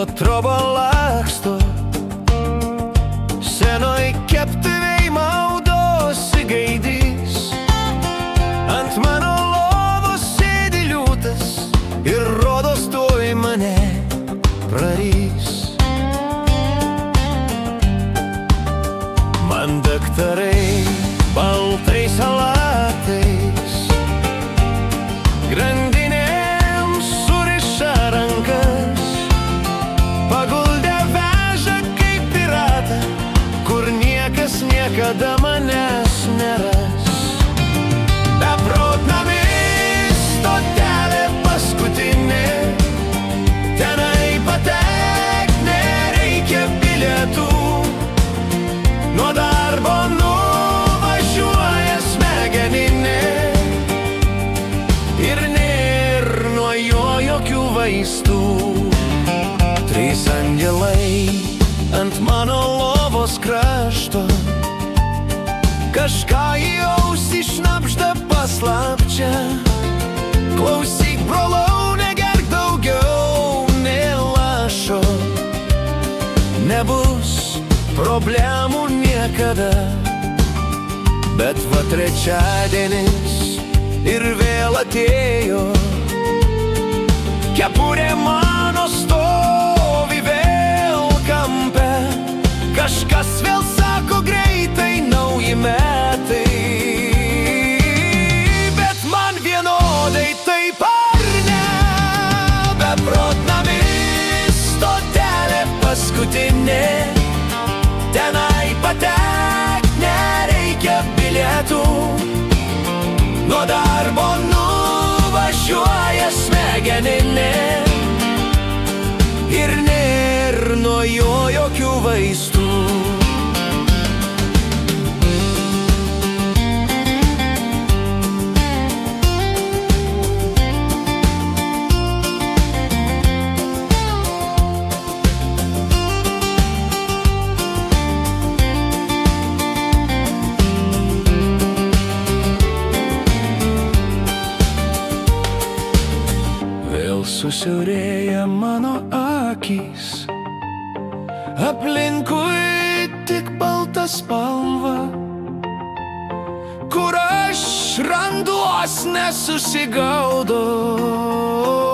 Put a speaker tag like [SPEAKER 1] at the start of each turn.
[SPEAKER 1] po trobą laksto, senoj keptuvėj maudosi gaidys. Ant mano lovos sėdi liūtas ir rodos tuoj mane prarys. Man daktarai baltais chalatais grandinėm suriša rankas, paguldę veža kaip piratą, kur niekas niekada manęs neras. Beprotnami stotelė paskutinė, tenai patek nereikia bilietų. Nuo darbo nuvažiuoja smegeninė ir nėr nuo jo jokių vaistų. Trys angelai ant mano lovos krašto kažką į ausį šnabžda paslapčia. Klausyk, brolau, negerk daugiau nė lašo, nebus problemų niekada. Bet va trečiadienis ir vėl atėjo, kepurė mano stovi vėl kampe. Kažkas vėl sako greitai nauji metai, bet man vienodai taip ar ne. Beprotnami stotelė paskutinė, tenai patek nereikia bilietų. Nuo darbo nuvažiuoja smegeninė ir nėr nuo jo jokių vaistų. Susiaurėja mano akys, aplinkui tik balta spalva, kur aš randuos nesusigaudau.